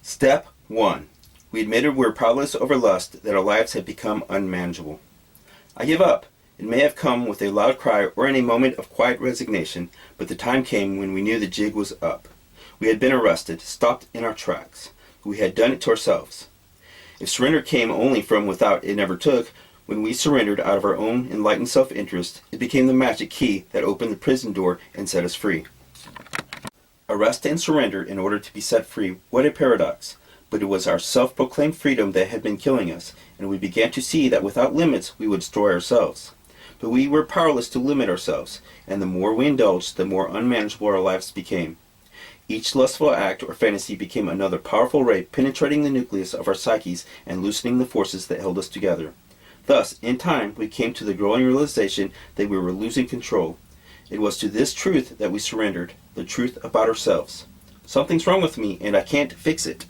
Step 1. We admitted we were powerless over lust, that our lives had become unmanageable. I give up. It may have come with a loud cry or in a moment of quiet resignation, but the time came when we knew the jig was up. We had been arrested, stopped in our tracks. We had done it to ourselves. If surrender came only from without, it never took. When we surrendered out of our own enlightened self-interest, it became the magic key that opened the prison door and set us free. Arrest and surrender in order to be set free. What a paradox. But it was our self-proclaimed freedom that had been killing us, and we began to see that without limits we would destroy ourselves. But we were powerless to limit ourselves, and the more we indulged, the more unmanageable our lives became. Each lustful act or fantasy became another powerful ray penetrating the nucleus of our psyches and loosening the forces that held us together. Thus, in time, we came to the growing realization that we were losing control. It was to this truth that we surrendered, the truth about ourselves. Something's wrong with me, and I can't fix it.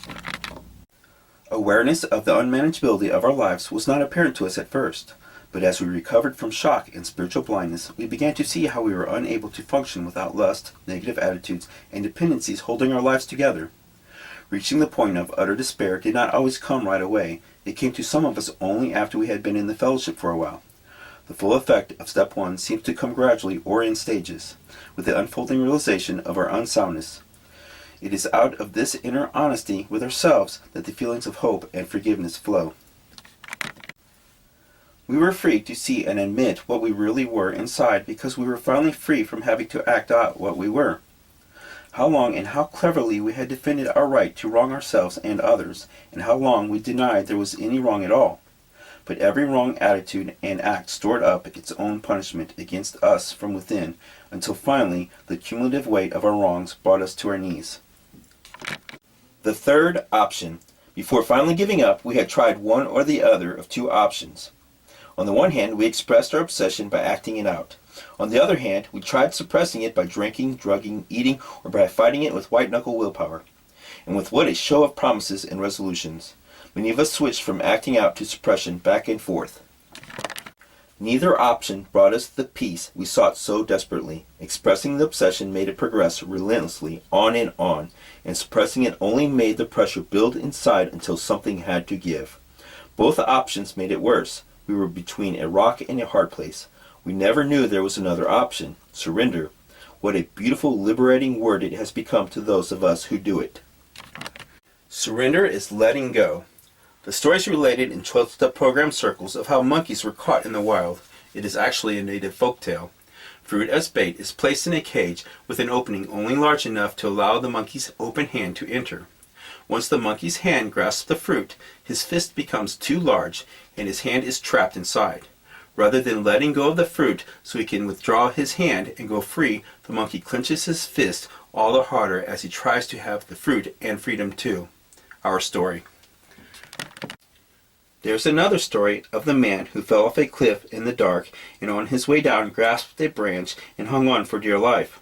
Awareness of the unmanageability of our lives was not apparent to us at first, but as we recovered from shock and spiritual blindness, we began to see how we were unable to function without lust, negative attitudes, and dependencies holding our lives together. Reaching the point of utter despair did not always come right away. It came to some of us only after we had been in the fellowship for a while. The full effect of step 1 seems to come gradually or in stages, with the unfolding realization of our unsoundness. It is out of this inner honesty with ourselves that the feelings of hope and forgiveness flow. We were free to see and admit what we really were inside because we were finally free from having to act out what we were. How long and how cleverly we had defended our right to wrong ourselves and others, and how long we denied there was any wrong at all. But every wrong attitude and act stored up its own punishment against us from within, until finally the cumulative weight of our wrongs brought us to our knees. The third option. Before finally giving up, we had tried one or the other of two options. On the one hand, we expressed our obsession by acting it out. On the other hand, we tried suppressing it by drinking, drugging, eating, or by fighting it with white-knuckle willpower. And with what a show of promises and resolutions. Many of us switched from acting out to suppression, back and forth. Neither option brought us the peace we sought so desperately. Expressing the obsession made it progress relentlessly, on, and suppressing it only made the pressure build inside until something had to give. Both options made it worse. We were between a rock and a hard place. We never knew there was another option, surrender. What a beautiful, liberating word it has become to those of us who do it. Surrender is letting go. The story is related in 12-step program circles of how monkeys were caught in the wild. It is actually a native folk tale. Fruit as bait is placed in a cage with an opening only large enough to allow the monkey's open hand to enter. Once the monkey's hand grasps the fruit, his fist becomes too large and his hand is trapped inside. Rather than letting go of the fruit so he can withdraw his hand and go free, the monkey clenches his fist all the harder as he tries to have the fruit and freedom too. Our story. There's another story of the man who fell off a cliff in the dark and on his way down grasped a branch and hung on for dear life.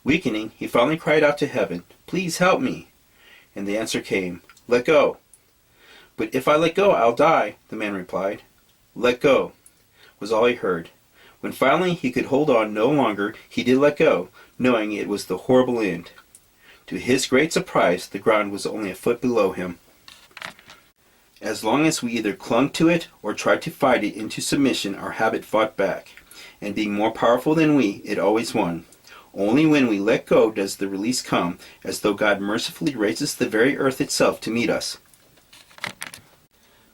Weakening, he finally cried out to heaven, "Please help me." And the answer came, "Let go." "But if I let go, I'll die," the man replied. "Let go," was all he heard. When finally he could hold on no longer, he did let go, knowing it was the horrible end. To his great surprise, the ground was only a foot below him. As long as we either clung to it or tried to fight it into submission, our habit fought back. And being more powerful than we, it always won. Only when we let go does the release come, as though God mercifully raises the very earth itself to meet us.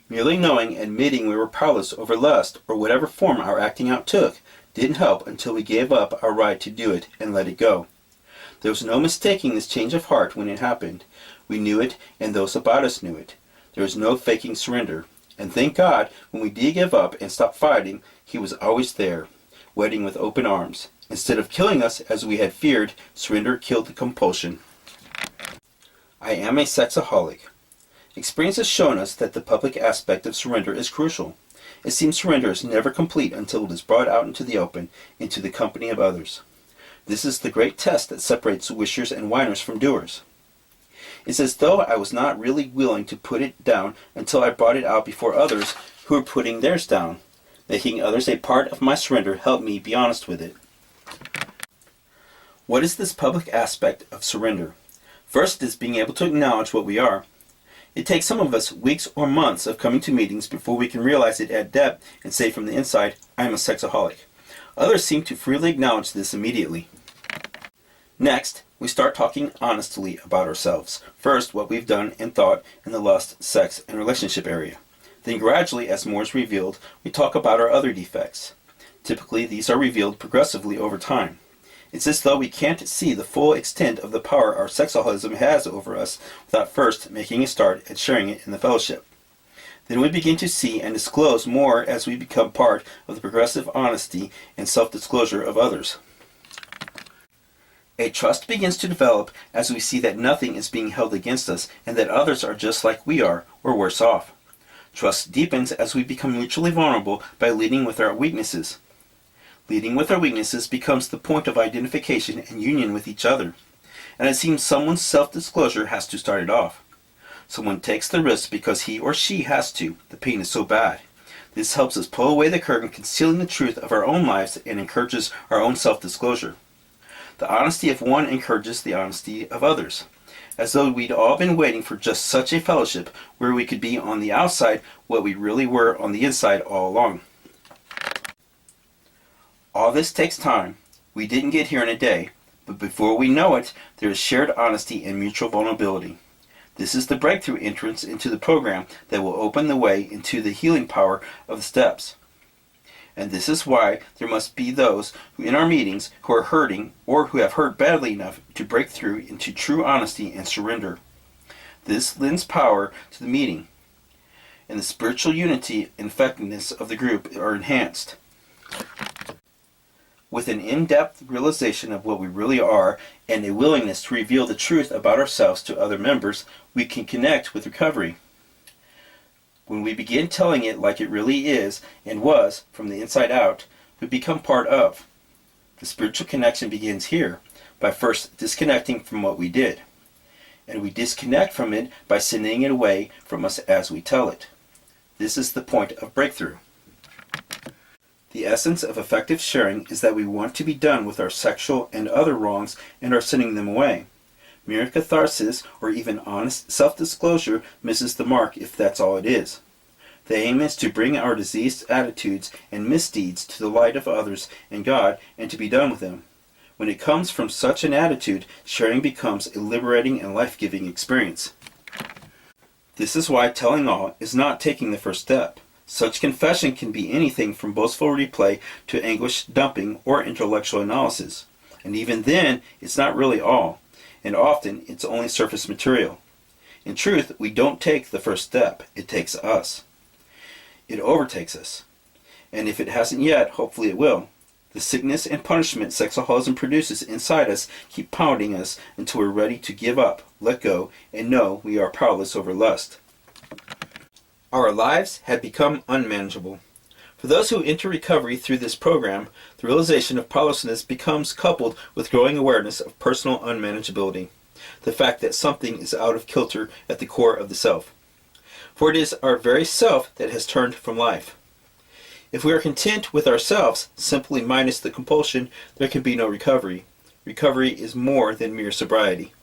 Merely knowing and admitting we were powerless over lust, or whatever form our acting out took, didn't help until we gave up our right to do it and let it go. There was no mistaking this change of heart when it happened. We knew it, and those about us knew it. There was no faking surrender. And thank God, when we did give up and stop fighting, He was always there, waiting with open arms. Instead of killing us as we had feared, surrender killed the compulsion. I am a sexaholic. Experience has shown us that the public aspect of surrender is crucial. It seems surrender is never complete until it is brought out into the open, into the company of others. This is the great test that separates wishers and whiners from doers. It's as though I was not really willing to put it down until I brought it out before others who were putting theirs down. Making others a part of my surrender helped me be honest with it. What is this public aspect of surrender? First is being able to acknowledge what we are. It takes some of us weeks or months of coming to meetings before we can realize it at depth and say from the inside, I am a sexaholic. Others seem to freely acknowledge this immediately. Next, we start talking honestly about ourselves. First, what we've done and thought in the lust, sex, and relationship area. Then gradually, as more is revealed, we talk about our other defects. Typically, these are revealed progressively over time. It's as though we can't see the full extent of the power our sexaholism has over us without first making a start at sharing it in the fellowship. Then we begin to see and disclose more as we become part of the progressive honesty and self-disclosure of others. A trust begins to develop as we see that nothing is being held against us and that others are just like we are or worse off. Trust deepens as we become mutually vulnerable by leading with our weaknesses. Leading with our weaknesses becomes the point of identification and union with each other. And it seems someone's self-disclosure has to start it off. Someone takes the risk because he or she has to. The pain is so bad. This helps us pull away the curtain concealing the truth of our own lives and encourages our own self-disclosure. The honesty of one encourages the honesty of others. As though we'd all been waiting for just such a fellowship where we could be on the outside what we really were on the inside all along. All this takes time. We didn't get here in a day, but before we know it, there is shared honesty and mutual vulnerability. This is the breakthrough entrance into the program that will open the way into the healing power of the steps. And this is why there must be those who in our meetings who are hurting or who have hurt badly enough to break through into true honesty and surrender. This lends power to the meeting, and the spiritual unity and effectiveness of the group are enhanced. With an in-depth realization of what we really are and a willingness to reveal the truth about ourselves to other members, we can connect with recovery. When we begin telling it like it really is and was from the inside out, we become part of. The spiritual connection begins here by first disconnecting from what we did. And we disconnect from it by sending it away from us as we tell it. This is the point of breakthrough. The essence of effective sharing is that we want to be done with our sexual and other wrongs and are sending them away. Mere catharsis or even honest self-disclosure misses the mark if that's all it is. The aim is to bring our diseased attitudes and misdeeds to the light of others and God and to be done with them. When it comes from such an attitude, sharing becomes a liberating and life-giving experience. This is why telling all is not taking the first step. Such confession can be anything from boastful replay to anguish dumping or intellectual analysis. And even then, it's not really all, and often it's only surface material. In truth, we don't take the first step, it takes us. It overtakes us. And if it hasn't yet, hopefully it will. The sickness and punishment sexaholism produces inside us keep pounding us until we're ready to give up, let go, and know we are powerless over lust. Our lives had become unmanageable. For those who enter recovery through this program, the realization of powerlessness becomes coupled with growing awareness of personal unmanageability, the fact that something is out of kilter at the core of the self. For it is our very self that has turned from life. If we are content with ourselves, simply minus the compulsion, there can be no recovery. Recovery is more than mere sobriety.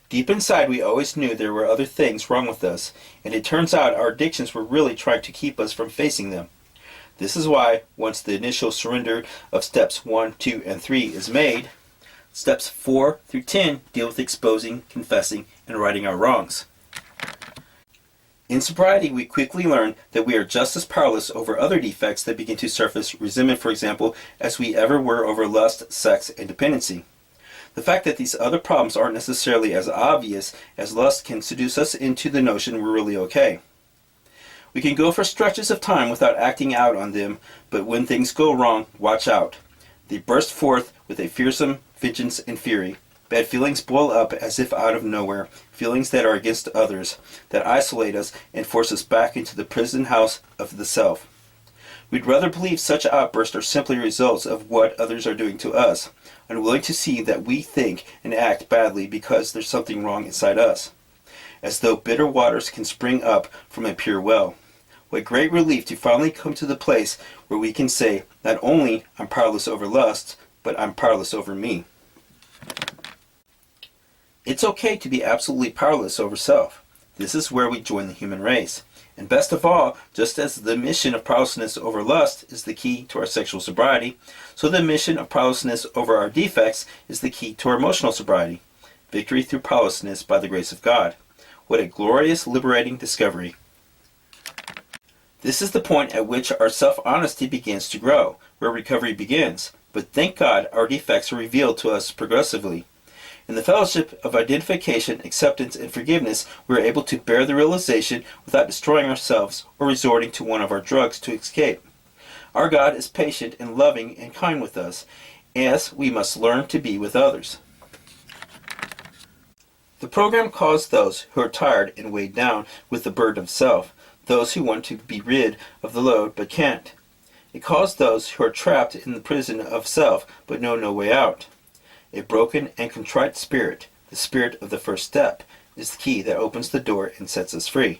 Deep inside, we always knew there were other things wrong with us, and it turns out our addictions were really trying to keep us from facing them. This is why, once the initial surrender of steps 1, 2, and 3 is made, steps 4 through 10 deal with exposing, confessing, and righting our wrongs. In sobriety, we quickly learn that we are just as powerless over other defects that begin to surface, resentment, for example, as we ever were over lust, sex, and dependency. The fact that these other problems aren't necessarily as obvious as lust can seduce us into the notion we're really okay. We can go for stretches of time without acting out on them, but when things go wrong, watch out. They burst forth with a fearsome vengeance and fury. Bad feelings boil up as if out of nowhere, feelings that are against others, that isolate us and force us back into the prison house of the self. We'd rather believe such outbursts are simply results of what others are doing to us, unwilling to see that we think and act badly because there's something wrong inside us. As though bitter waters can spring up from a pure well. What great relief to finally come to the place where we can say, not only I'm powerless over lust, but I'm powerless over me. It's okay to be absolutely powerless over self. This is where we join the human race. And best of all, just as the mission of powerlessness over lust is the key to our sexual sobriety, so the mission of powerlessness over our defects is the key to our emotional sobriety. Victory through powerlessness by the grace of God. What a glorious, liberating discovery. This is the point at which our self-honesty begins to grow, where recovery begins. But thank God our defects are revealed to us progressively. In the fellowship of identification, acceptance, and forgiveness, we are able to bear the realization without destroying ourselves or resorting to one of our drugs to escape. Our God is patient and loving and kind with us, as we must learn to be with others. The program calls those who are tired and weighed down with the burden of self, those who want to be rid of the load but can't. It calls those who are trapped in the prison of self but know no way out. A broken and contrite spirit, the spirit of the first step, is the key that opens the door and sets us free.